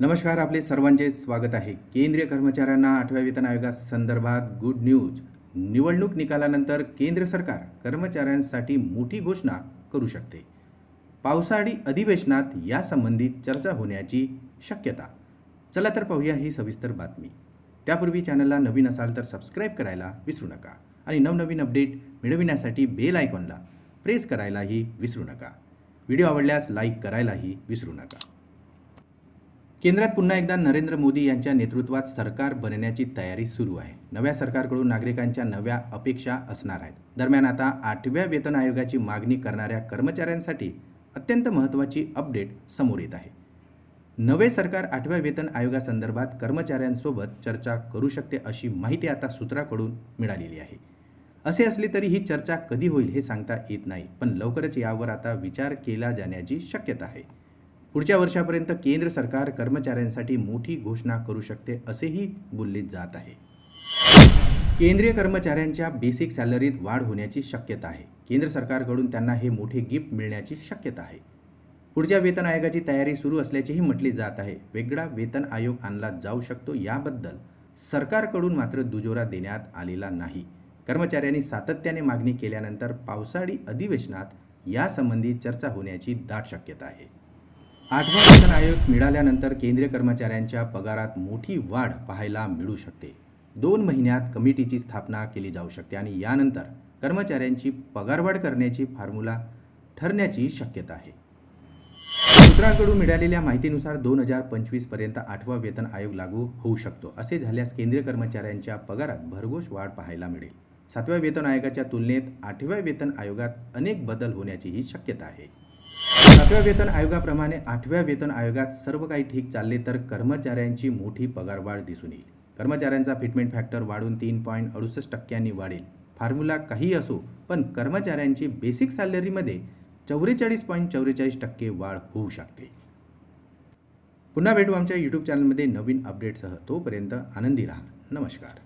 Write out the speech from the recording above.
नमस्कार, आपले सर्वांचे स्वागत आहे. केंद्रीय कर्मचाऱ्यांना 8व्या वेतन आयोगासंदर्भात गुड न्यूज. निवडणूक निकालानंतर केंद्र सरकार कर्मचाऱ्यांसाठी मोठी घोषणा करू शकते. पावसाळी अधिवेशनात यासंबंधी चर्चा होण्याची शक्यता. चला तर पाहूया ही सविस्तर बातमी. त्यापूर्वी चॅनलला नवीन असाल तर सबस्क्राईब करायला विसरू नका आणि नवनवीन अपडेट मिळविण्यासाठी बेल आयकॉनला प्रेस करायलाही विसरू नका. व्हिडिओ आवडल्यास लाईक करायलाही विसरू नका. केंद्रात पुन्हा एकदा नरेंद्र मोदी यांच्या नेतृत्वात सरकार बनण्याची तयारी सुरू आहे. नव्या सरकारकडून नागरिकांच्या नव्या अपेक्षा असणार आहेत. दरम्यान आता 8व्या वेतन आयोगाची मागणी करणाऱ्या कर्मचाऱ्यांसाठी अत्यंत महत्त्वाची अपडेट समोर येत आहे. नवे सरकार 8व्या वेतन आयोगासंदर्भात कर्मचाऱ्यांसोबत चर्चा करू शकते अशी माहिती आता सूत्राकडून मिळालेली आहे. असे असले तरी ही चर्चा कधी होईल हे सांगता येत नाही, पण लवकरच यावर आता विचार केला जाण्याची शक्यता आहे. पुढच्या वर्षापर्यंत केंद्र सरकार कर्मचाऱ्यांसाठी मोठी घोषणा करू शकते असेही बोलले जात आहे. केंद्रीय कर्मचाऱ्यांच्या बेसिक सॅलरीत वाढ होण्याची शक्यता आहे. केंद्र सरकारकडून त्यांना हे मोठे गिफ्ट मिळण्याची शक्यता आहे. पुढच्या वेतन आयोगाची तयारी सुरू असल्याचेही म्हटले जात आहे. वेगळा वेतन आयोग आणला जाऊ शकतो याबद्दल सरकारकडून मात्र दुजोरा देण्यात आलेला नाही. कर्मचाऱ्यांनी सातत्याने मागणी केल्यानंतर पावसाळी अधिवेशनात यासंबंधी चर्चा होण्याची दाट शक्यता आहे. 8वा वेतन आयोग मिळाल्यानंतर केंद्रीय कर्मचाऱ्यांच्या पगारात मोठी वाढ पाहायला मिळू शकते. 2 महिन्यात कमिटीची स्थापना केली जाऊ शकते आणि यानंतर कर्मचाऱ्यांची पगारवाढ करण्याची फॉर्म्युला ठरण्याची शक्यता आहे. सूत्रांकडून मिळालेल्या माहितीनुसार 2025 पर्यंत 8वा वेतन आयोग लागू होऊ शकतो. असे झाल्यास केंद्रीय कर्मचाऱ्यांच्या पगारात भरघोस वाढ पाहायला मिळेल. 7व्या वेतन आयोगाच्या तुलनेत 8व्या वेतन आयोगात अनेक बदल होण्याचीही शक्यता आहे. 7व्या वेतन आयोगाप्रमाणे 8व्या वेतन आयोगात सर्व काही ठीक चालले तर कर्मचाऱ्यांची मोठी पगारवाढ दिसून येईल. कर्मचाऱ्यांचा फिटमेंट फॅक्टर वाढून 3.68% वाढेल. फॉर्म्युला काही असो, पण कर्मचाऱ्यांची बेसिक सॅलरीमध्ये 44.44% वाढ होऊ शकते. पुन्हा भेटू आमच्या यूट्यूब चॅनलमध्ये नवीन अपडेटसह. तोपर्यंत आनंदी राहा. नमस्कार.